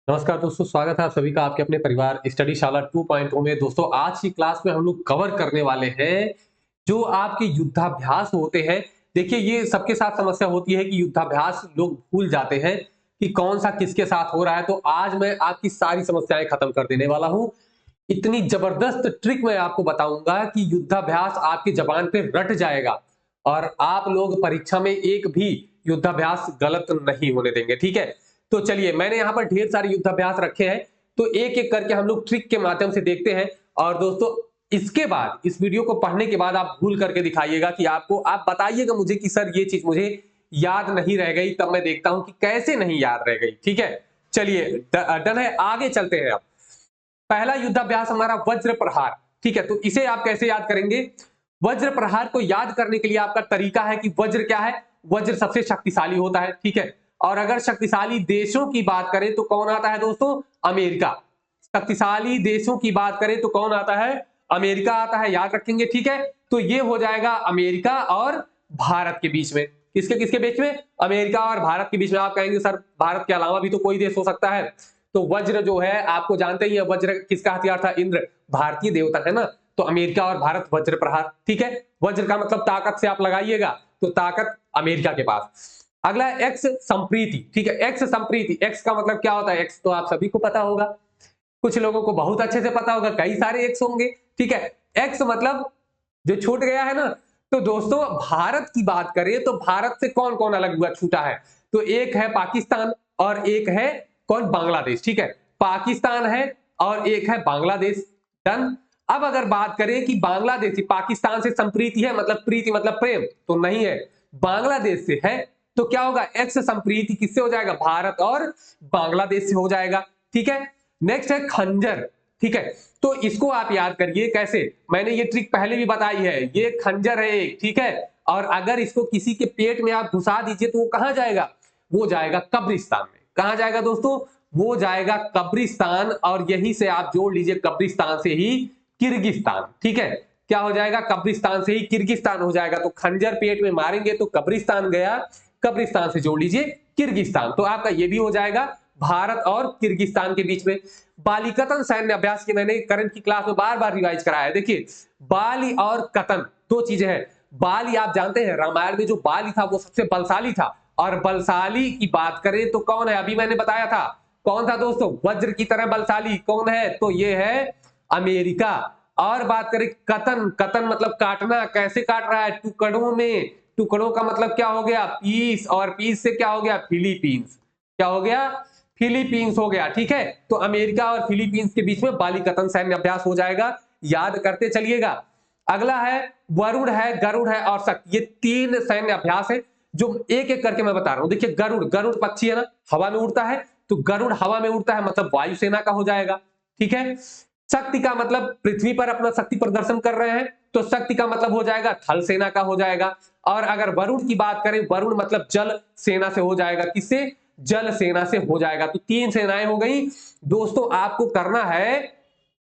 नमस्कार दोस्तों, स्वागत है आप सभी का आपके अपने परिवार स्टडी शाला 2.0 में। दोस्तों, आज की क्लास में हम लोग कवर करने वाले हैं जो आपके युद्धाभ्यास होते हैं। देखिए, ये सबके साथ समस्या होती है कि युद्धाभ्यास लोग भूल जाते हैं कि कौन सा किसके साथ हो रहा है। तो आज मैं आपकी सारी समस्याएं खत्म कर देने वाला हूं। इतनी जबरदस्त ट्रिक मैं आपको बताऊंगा कि युद्धाभ्यास आपकी जबान पे रट जाएगा और आप लोग परीक्षा में एक भी युद्धाभ्यास गलत नहीं होने देंगे। ठीक है, तो चलिए, मैंने यहाँ पर ढेर सारे युद्धाभ्यास रखे हैं, तो एक एक करके हम लोग ट्रिक के माध्यम से देखते हैं। और दोस्तों, इसके बाद इस वीडियो को पढ़ने के बाद आप भूल करके दिखाइएगा कि आप बताइएगा मुझे कि सर ये चीज मुझे याद नहीं रह गई, तब मैं देखता हूं कि कैसे नहीं याद रह गई। ठीक है, चलिए डन है, आगे चलते हैं। अब पहला युद्धाभ्यास हमारा वज्र प्रहार। ठीक है, तो इसे आप कैसे याद करेंगे? वज्र प्रहार को याद करने के लिए आपका तरीका है कि वज्र क्या है? वज्र सबसे शक्तिशाली होता है। ठीक है, और अगर शक्तिशाली देशों की बात करें तो कौन आता है दोस्तों? अमेरिका। शक्तिशाली देशों की बात करें तो कौन आता है? अमेरिका आता है, याद रखेंगे। ठीक है, तो ये हो जाएगा अमेरिका और भारत के बीच में। किसके किसके बीच में? अमेरिका और भारत के बीच में। आप कहेंगे सर भारत के अलावा भी तो कोई देश हो सकता है। तो वज्र जो है, आपको जानते ही है वज्र किसका हथियार था? इंद्र, भारतीय देवता है ना। तो अमेरिका और भारत वज्र प्रहार। ठीक है, वज्र का मतलब ताकत से आप लगाइएगा, तो ताकत अमेरिका के पास। अगला है एक्स संप्रीति। ठीक है, एक्स संप्रीति, एक्स का मतलब क्या होता है? एक्स तो आप सभी को पता होगा, कुछ लोगों को बहुत अच्छे से पता होगा, कई सारे एक्स होंगे। ठीक है, एक्स मतलब जो छूट गया है ना। तो दोस्तों, भारत की बात करें तो भारत से कौन कौन अलग हुआ, छूटा है? तो एक है पाकिस्तान और एक है कौन? बांग्लादेश। ठीक है, पाकिस्तान है और एक है बांग्लादेश। डन। अब अगर बात करें कि बांग्लादेशी पाकिस्तान से संप्रीति है, मतलब प्रीति मतलब प्रेम, तो नहीं है, बांग्लादेश से है। तो क्या होगा? एक्स संप्रीति किससे हो जाएगा? भारत और बांग्लादेश से हो जाएगा। ठीक है, नेक्स्ट है खंजर। ठीक है, तो इसको आप याद करिए कैसे। मैंने ये ट्रिक पहले भी बताई है। ये खंजर है एक, ठीक है, और अगर इसको किसी के पेट में आप घुसा दीजिए तो वो कहां जाएगा? वो जाएगा कब्रिस्तान में। कहां जाएगा दोस्तों? वो जाएगा कब्रिस्तान, और यहीं से आप जोड़ लीजिए कब्रिस्तान से ही किर्गिस्तान। ठीक है, क्या हो जाएगा? कब्रिस्तान से ही किर्गिस्तान हो जाएगा। तो खंजर पेट में मारेंगे तो कब्रिस्तान गया, कब्रिस्तान से जोड़ लीजिए किर्गिस्तान, तो आपका ये भी हो जाएगा भारत और किर्गिस्तान के बीच में। बालिकतन सैन्य अभ्यास की मैंने करंट की क्लास में बार बार रिवाइज कराया है। देखिए, बाली और कतन दो चीजें हैं। बाली आप जानते हैं, रामायण में जो बाली था वो सबसे बलशाली था, और बलशाली की बात करें तो कौन है? अभी मैंने बताया था कौन था दोस्तों? वज्र की तरह बलशाली कौन है? तो ये है अमेरिका। और बात करें कतन, कतन मतलब काटना, कैसे काट रहा है? टुकड़ों में। टुकड़ों का मतलब क्या हो गया? पीस, और पीस से क्या हो गया? फिलीपींस। क्या हो गया? फिलीपींस हो गया। ठीक है, तो अमेरिका और फिलीपींस के बीच में बालिकतन सैन्य अभ्यास हो जाएगा, याद करते चलिएगा। अगला है वरुण है, गरुड़ है और शक्ति। ये तीन सैन्य अभ्यास है जो एक एक करके मैं बता रहा हूं। देखिए, गरुड़, गरुड़ पक्षी है ना, हवा में उड़ता है, तो गरुड़ हवा में उड़ता है मतलब वायुसेना का हो जाएगा। ठीक है, शक्ति का मतलब पृथ्वी पर अपना शक्ति प्रदर्शन कर रहे हैं, तो शक्ति का मतलब हो जाएगा थल सेना का हो जाएगा। और अगर वरुण की बात करें, वरुण मतलब जल सेना से हो जाएगा। किससे? जल सेना से हो जाएगा। तो तीन सेनाएं हो गई। दोस्तों, आपको करना है,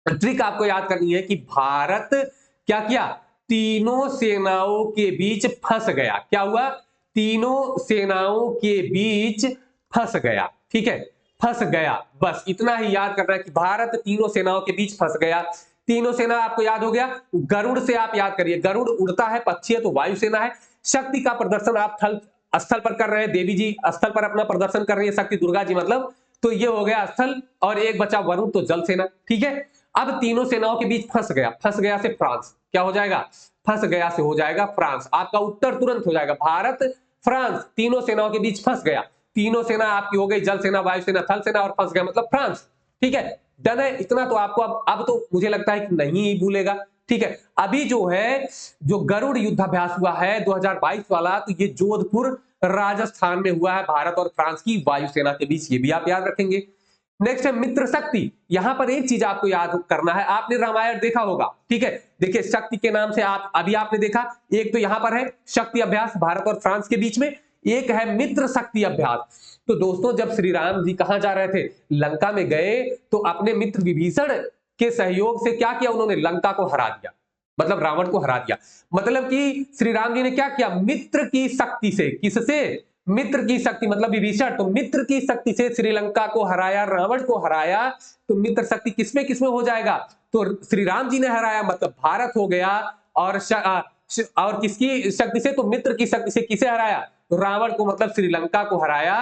ट्रिक आपको याद करनी है कि भारत क्या किया? तीनों सेनाओं के बीच फंस गया। क्या हुआ? तीनों सेनाओं के बीच फंस गया। ठीक है, फंस गया, बस इतना ही याद करना है कि भारत तीनों सेनाओं के बीच फंस गया। तीनों सेना आपको याद हो गया। गरुड़ से आप याद करिए, गरुड़ उड़ता है, पक्षी है तो वायुसेना है। शक्ति का प्रदर्शन आप थल स्थल पर कर रहे हैं, देवी जी स्थल पर अपना प्रदर्शन कर रही है, शक्ति दुर्गा जी मतलब, तो ये हो गया स्थल, और एक बचा वरुण तो जल सेना। ठीक है, अब तीनों सेनाओं के बीच फंस गया, फंस गया से फ्रांस क्या हो जाएगा? फंस गया से हो जाएगा फ्रांस। आपका उत्तर तुरंत हो जाएगा, भारत फ्रांस तीनों सेनाओं के बीच फंस गया। तीनों सेना आपकी हो गई, जल सेना, वायुसेना, थल सेना, और फंस गया मतलब फ्रांस। ठीक है, डन है। इतना तो आपको अब तो मुझे लगता है कि नहीं ही भूलेगा। ठीक है, अभी जो है, जो गरुड़ युद्धाभ्यास हुआ है 2022 वाला, तो ये जोधपुर राजस्थान में हुआ है, भारत और फ्रांस की वायुसेना के बीच। ये भी आप याद रखेंगे। नेक्स्ट है मित्र शक्ति। यहां पर एक चीज आपको याद करना है, आपने रामायण देखा होगा। ठीक है, देखिए शक्ति के नाम से आप अभी आपने देखा, एक तो यहां पर है शक्ति अभ्यास भारत और फ्रांस के बीच में, एक है मित्र शक्ति अभ्यास। तो दोस्तों, जब श्री राम जी कहां जा रहे थे? लंका में गए, तो अपने मित्र विभीषण के सहयोग से क्या किया उन्होंने? लंका को हरा दिया, मतलब रावण को हरा दिया। मतलब कि श्री राम जी ने क्या किया? मित्र की शक्ति से। किससे? मित्र की शक्ति मतलब विभीषण, तो मित्र की शक्ति से श्रीलंका को हराया, रावण को हराया, तो मित्र शक्ति किसमें किसमें हो जाएगा, तो श्री राम जी ने हराया मतलब भारत हो गया, और और किसकी शक्ति से, तो मित्र की शक्ति से किसे हराया, तो रावण को मतलब श्रीलंका को हराया,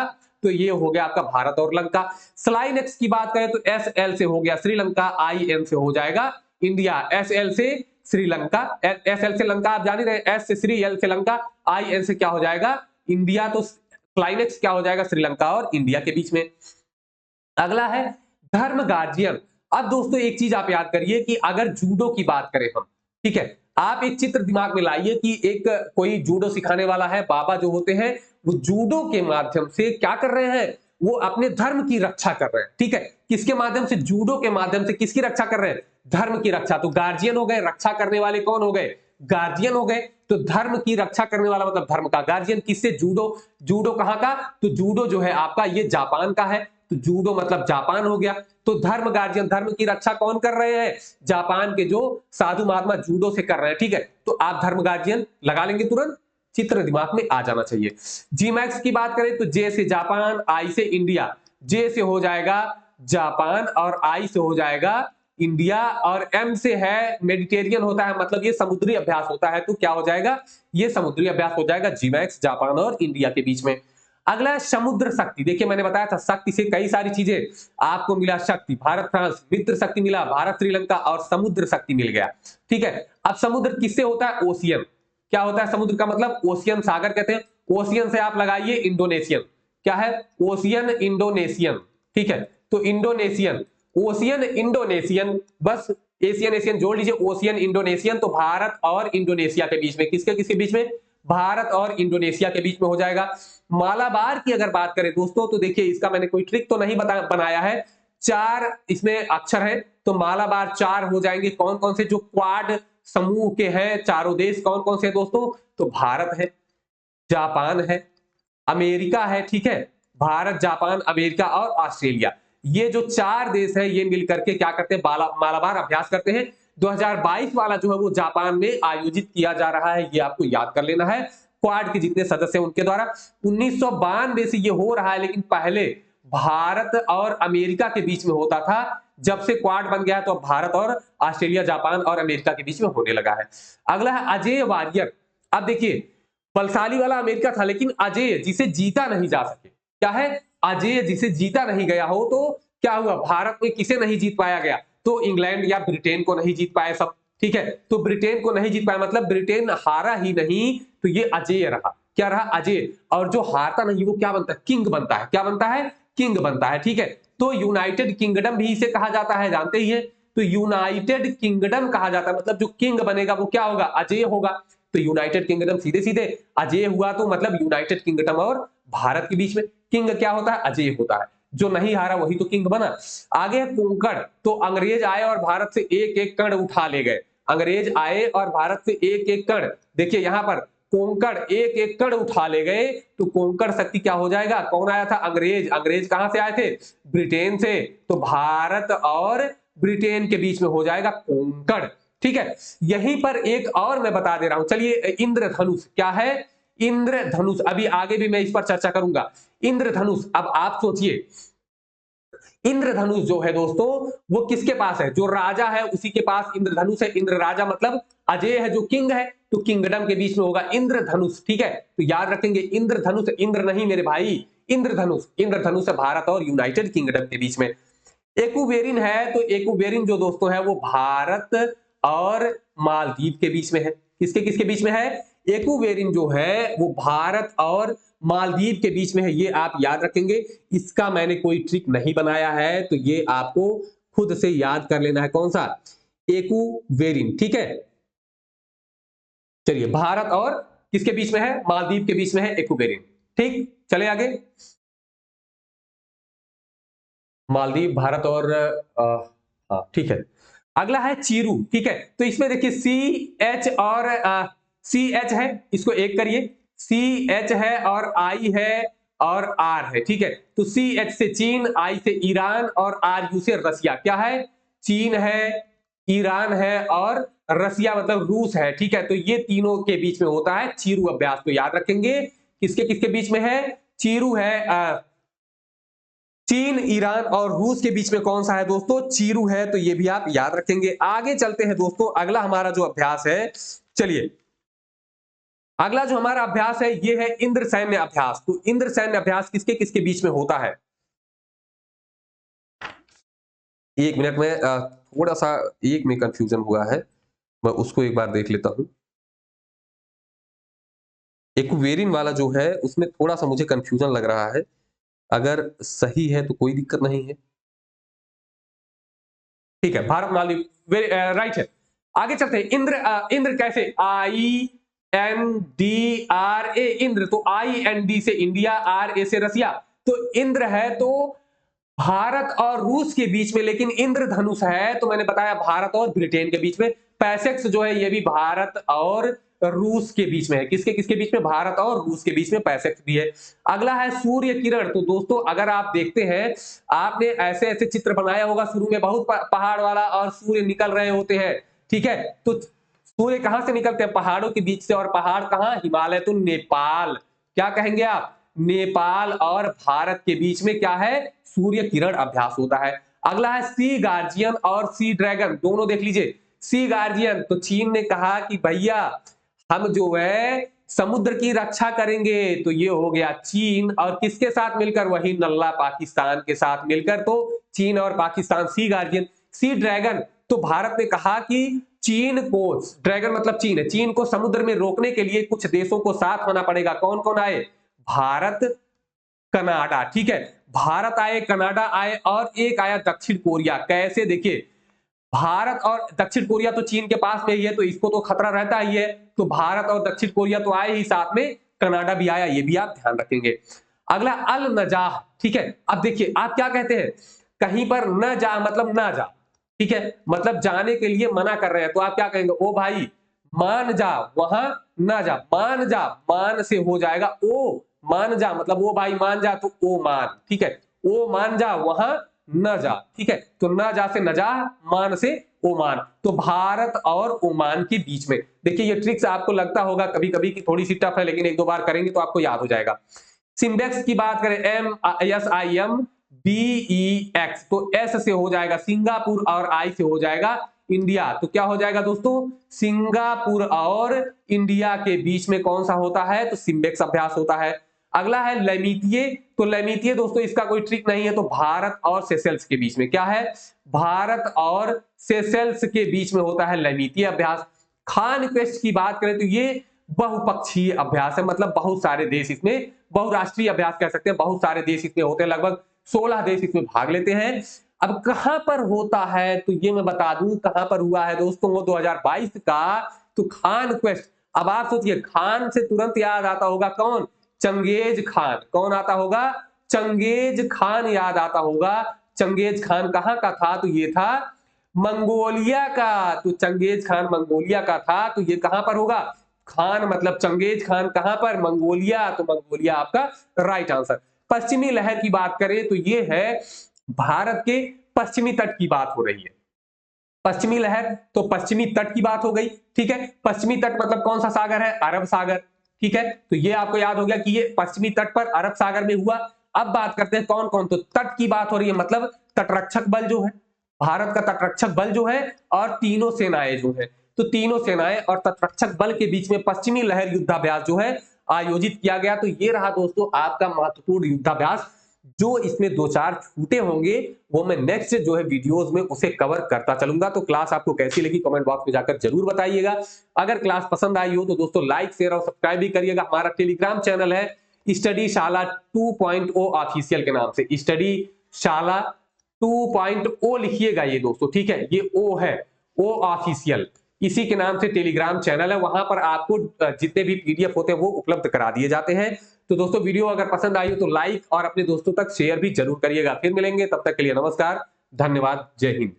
तो ये हो गया आपका भारत और लंका। स्लाइन एक्स की बात करें तो एस एल से हो गया श्रीलंका, आई एन से हो जाएगा इंडिया, एस एल से श्रीलंका, एस एल से लंका आप जान ही रहे, एस से श्री, एल से लंका, आई एन से क्या हो जाएगा इंडिया, तो स्लाइन एक्स क्या हो जाएगा श्रीलंका और इंडिया के बीच में। अगला है धर्म गार्जियन। अब दोस्तों एक चीज आप याद करिए कि अगर जूडो की बात करें हम, ठीक है, आप एक चित्र दिमाग में लाइए कि एक कोई जूडो सिखाने वाला है, बाबा जो होते हैं वो जूडो के माध्यम से क्या कर रहे हैं, वो अपने धर्म की रक्षा कर रहे हैं, ठीक है, किसके माध्यम से, जूडो के माध्यम से किसकी रक्षा कर रहे हैं, धर्म की रक्षा। तो गार्जियन हो गए, रक्षा करने वाले कौन हो गए, गार्जियन हो गए, तो धर्म की रक्षा करने वाला मतलब धर्म का गार्जियन, किससे, जूडो। जूडो कहां का, तो जूडो जो है आपका ये जापान का है, तो जूडो मतलब जापान हो गया, तो धर्म गार्जियन, धर्म की रक्षा कौन कर रहे हैं, जापान के जो साधु महात्मा जूडो से कर रहे हैं, ठीक है, तो आप धर्म गार्जियन लगा लेंगे, तुरंत चित्र दिमाग में आ जाना चाहिए। जी मैक्स की बात करें तो जे से जापान, आई से इंडिया, जे से हो जाएगा जापान और आई से हो जाएगा इंडिया, और एम से है मेडिटेरियन होता है मतलब ये समुद्री अभ्यास होता है, तो क्या हो जाएगा, ये समुद्री अभ्यास हो जाएगा, जी मैक्स जापान और इंडिया के बीच में। अगला है समुद्र शक्ति। देखिए मैंने बताया था शक्ति से कई सारी चीजें आपको मिला, शक्ति भारत फ्रांस, मित्र शक्ति मिला भारत श्रीलंका, और समुद्र शक्ति मिल गया, ठीक है। अब समुद्र किससे होता है, ओशियन, क्या होता है समुद्र का मतलब, ओशियन सागर कहते हैं, ओशियन से आप लगाइए इंडोनेशियन, क्या है, ओशियन इंडोनेशियन, ठीक है, तो इंडोनेशियन, ओशियन इंडोनेशियन, बस एशियन एशियन जोड़ लीजिए, ओशियन इंडोनेशियन, तो भारत और इंडोनेशिया के बीच में, किसके किसके बीच में, भारत और इंडोनेशिया के बीच में हो जाएगा। मालाबार की अगर बात करें दोस्तों तो देखिए इसका मैंने कोई ट्रिक तो नहीं बनाया है, 4 इसमें अक्षर है, तो मालाबार 4 हो जाएंगे, कौन कौन से, जो क्वाड समूह के हैं चारों देश, कौन कौन से दोस्तों, तो भारत है, जापान है, अमेरिका है, ठीक है, भारत जापान अमेरिका और ऑस्ट्रेलिया, ये जो 4 देश है ये मिलकर के क्या करते हैं, मालाबार अभ्यास करते हैं। 2022 वाला जो है वो जापान में आयोजित किया जा रहा है, ये आपको याद कर लेना है, क्वाड के जितने सदस्य हैं उनके द्वारा। 1992 से ये हो रहा है, लेकिन पहले भारत और अमेरिका के बीच में होता था, जब से क्वाड बन गया तो अब भारत और ऑस्ट्रेलिया, जापान और अमेरिका के बीच में होने लगा है। अगला है अजेय वारियर। अब देखिए बलशाली वाला अमेरिका था, लेकिन अजेय जिसे जीता नहीं जा सके, क्या है, अजेय जिसे जीता नहीं गया हो, तो क्या हुआ, भारत में किसे नहीं जीत पाया गया, तो इंग्लैंड या ब्रिटेन को नहीं जीत पाए सब, ठीक है, तो ब्रिटेन को नहीं जीत पाया मतलब ब्रिटेन हारा ही नहीं, तो ये अजेय रहा, क्या रहा, अजेय, और जो हारता नहीं वो क्या बनता है, किंग बनता है, क्या बनता है, किंग बनता है, ठीक है। तो यूनाइटेड किंगडम भी इसे कहा जाता है, जानते ही है, तो यूनाइटेड किंगडम कहा जाता है, मतलब जो किंग बनेगा वो क्या होगा, अजेय होगा, तो यूनाइटेड किंगडम सीधे सीधे अजेय हुआ, तो मतलब यूनाइटेड किंगडम और भारत के बीच में किंग क्या होता है, अजेय होता है, जो नहीं हारा वही तो किंग बना। आगे है कोंकण, तो अंग्रेज आए और भारत से एक एक कण उठा ले गए, अंग्रेज आए और भारत से एक एक कण, देखिए यहां पर कोंकण एक एक कण उठा ले गए, तो कोंकण शक्ति क्या हो जाएगा, कौन आया था, अंग्रेज, अंग्रेज कहां से आए थे, ब्रिटेन से, तो भारत और ब्रिटेन के बीच में हो जाएगा कोंकण, ठीक है। यहीं पर एक और मैं बता दे रहा हूं, चलिए इंद्रधनुष, क्या है, इंद्रधनुष, अभी आगे भी मैं इस पर चर्चा करूंगा, इंद्रधनुष। अब आप सोचिए इंद्रधनुष जो है दोस्तों वो किसके पास है, जो राजा है उसी के पास इंद्रधनुष है, इंद्र राजा मतलब अजय है जो किंग है, तो किंगडम के बीच में होगा इंद्रधनुष, ठीक है, तो याद रखेंगे इंद्रधनुष, इंद्र नहीं मेरे भाई, इंद्रधनुष, इंद्रधनुष है भारत और यूनाइटेड किंगडम के बीच में। एक्वेरिन है, तो एक्वेरिन जो दोस्तों है वो भारत और मालदीव के बीच में है, किसके किसके बीच में है, एक्वेरिन जो है वो भारत और मालदीव के बीच में है, ये आप याद रखेंगे, इसका मैंने कोई ट्रिक नहीं बनाया है, तो ये आपको खुद से याद कर लेना है, कौन सा, एक्वेरिन, ठीक है। चलिए भारत और किसके बीच में है, मालदीव के बीच में है एक्वेरिन, ठीक, चले आगे, मालदीव भारत और हाँ ठीक है। अगला है चीरू, ठीक है, तो इसमें देखिए सी एच और सी एच है, इसको एक करिए, सी एच है और आई है और आर है, ठीक है, तो सी एच से चीन, आई से ईरान और आर यू से रसिया, क्या है, चीन है, ईरान है और रसिया मतलब रूस है, ठीक है, तो ये तीनों के बीच में होता है चीरू अभ्यास, तो याद रखेंगे किसके किसके बीच में है? चीरू है चीन, ईरान और रूस के बीच में कौन सा है दोस्तों? चीरू है। तो ये भी आप याद रखेंगे। आगे चलते हैं दोस्तों, अगला हमारा जो अभ्यास है, चलिए अगला जो हमारा अभ्यास है ये है इंद्र सैन्य अभ्यास। तो इंद्र सैन्य अभ्यास किसके किसके बीच में होता है? एक मिनट में थोड़ा सा एक में कंफ्यूजन हुआ है, मैं उसको एक बार देख लेता हूं। एक्वेरिन वाला जो है उसमें थोड़ा सा मुझे कंफ्यूजन लग रहा है। अगर सही है तो कोई दिक्कत नहीं है। ठीक है, भारत मालदीव राइट है। आगे चलते हैं। इंद्र कैसे? INDRA इंद्र। तो IND से इंडिया, RA से रसिया। तो इंद्र है तो भारत और रूस के बीच में, लेकिन इंद्रधनुष है तो मैंने बताया भारत और ब्रिटेन के बीच में। पैसेक्स जो है ये भी भारत और रूस के बीच में है। किसके किसके बीच में? भारत और रूस के बीच में पैसेक्स भी है। अगला है सूर्य किरण। तो दोस्तों अगर आप देखते हैं, आपने ऐसे ऐसे चित्र बनाया होगा शुरू में, बहुत पहाड़ वाला और सूर्य निकल रहे होते हैं, ठीक है। तो सूर्य कहां से निकलते हैं? पहाड़ों के बीच से। और पहाड़ कहां? हिमालय। तो नेपाल। क्या कहेंगे आप? नेपाल और भारत के बीच में क्या है? सूर्य किरण अभ्यास होता है। अगला है सी गार्जियन और सी ड्रैगन। दोनों देख लीजिए। सी गार्जियन तो चीन ने कहा कि भैया हम जो है समुद्र की रक्षा करेंगे, तो ये हो गया चीन। और किसके साथ मिलकर? वही नल्ला पाकिस्तान के साथ मिलकर। तो चीन और पाकिस्तान सी गार्जियन। सी ड्रैगन तो भारत ने कहा कि चीन को, ड्रैगन मतलब चीन है, चीन को समुद्र में रोकने के लिए कुछ देशों को साथ होना पड़ेगा। कौन कौन आए? भारत, कनाडा, ठीक है। भारत आए, कनाडा आए और एक आया दक्षिण कोरिया। कैसे? देखिए भारत और दक्षिण कोरिया तो चीन के पास में ही है, तो इसको तो खतरा रहता ही है। तो भारत और दक्षिण कोरिया तो आए ही, साथ में कनाडा भी आया, ये भी आप ध्यान रखेंगे। अगला अल नजाह, ठीक है। अब देखिए आप क्या कहते हैं, कहीं पर न जा मतलब ना जा, ठीक है, मतलब जाने के लिए मना कर रहे हैं, तो आप क्या कहेंगे? ओ भाई मान जा, वहां ना जा। मान जा, मान से हो जाएगा ओ, मान जा मतलब ओ भाई मान जा, तो ओ मान, ठीक है। ओ मान जा, वहां न जा, ठीक है। तो न जा से न जा, मान से ओमान। तो भारत और ओमान के बीच में, देखिए ये ट्रिक्स आपको लगता होगा कभी कभी की थोड़ी सी टफ है, लेकिन एक दो बार करेंगे तो आपको याद हो जाएगा। सिम्बेक्स की बात करें, SIMBEX, तो एस से हो जाएगा सिंगापुर और आई से हो जाएगा इंडिया। तो क्या हो जाएगा दोस्तों? सिंगापुर और इंडिया के बीच में कौन सा होता है? तो सिम्बेक्स अभ्यास होता है। अगला है लैमितिये। तो लैमितिये दोस्तों इसका कोई ट्रिक नहीं है, तो भारत और सेशेल्स के बीच में क्या है? भारत और सेशेल्स के बीच में होता है लैमितिये अभ्यास। खान क्वेस्ट की बात करें तो ये बहुपक्षीय अभ्यास है, मतलब बहुत सारे देश इसमें, बहुराष्ट्रीय अभ्यास कह सकते हैं, बहुत सारे देश इसमें होते हैं, लगभग 16 देश इसमें भाग लेते हैं। अब कहां पर होता है तो ये मैं बता दूं कहां पर हुआ है दोस्तों, वो 2022 का। तो खान क्वेस्ट, अब आप सोचिए खान से तुरंत याद आता होगा कौन? Genghis Khan. कौन आता होगा? चंगेज खान याद आता होगा। चंगेज खान कहां का था? तो ये था मंगोलिया का। तो चंगेज खान मंगोलिया का था, तो ये कहां पर होगा? खान मतलब चंगेज खान कहां पर? मंगोलिया। तो मंगोलिया आपका राइट आंसर। पश्चिमी लहर की बात करें तो ये है भारत के पश्चिमी तट की बात हो रही है। पश्चिमी लहर तो पश्चिमी तट की बात हो गई, ठीक है। पश्चिमी तट मतलब कौन सा सागर है? अरब सागर, ठीक है। तो ये आपको याद हो गया कि ये पश्चिमी तट पर अरब सागर में हुआ। अब बात करते हैं कौन कौन, तो तट की बात हो रही है, मतलब तटरक्षक बल जो है, भारत का तटरक्षक बल जो है, और तीनों सेनाएं जो है, तो तीनों सेनाएं और तटरक्षक बल के बीच में पश्चिमी लहर युद्धाभ्यास जो है आयोजित किया गया। तो ये रहा दोस्तों आपका महत्वपूर्ण युद्धाभ्यास। जो इसमें दो चार छूटे होंगे वो मैं नेक्स्ट जो है वीडियोस में उसे कवर करता चलूंगा। तो क्लास आपको कैसी लगी कमेंट बॉक्स में जाकर जरूर बताइएगा। अगर क्लास पसंद आई हो तो दोस्तों लाइक शेयर और सब्सक्राइब भी करिएगा। हमारा टेलीग्राम चैनल है स्टडी शाला 2.0 ऑफिशियल के नाम से, स्टडी शाला 2.0 लिखिएगा ये दोस्तों, ठीक है। ये ओ है, ओ ऑफिशियल, इसी के नाम से टेलीग्राम चैनल है। वहां पर आपको जितने भी PDF होते हैं वो उपलब्ध करा दिए जाते हैं। तो दोस्तों वीडियो अगर पसंद आई हो तो लाइक और अपने दोस्तों तक शेयर भी जरूर करिएगा। फिर मिलेंगे, तब तक के लिए नमस्कार, धन्यवाद, जय हिंद।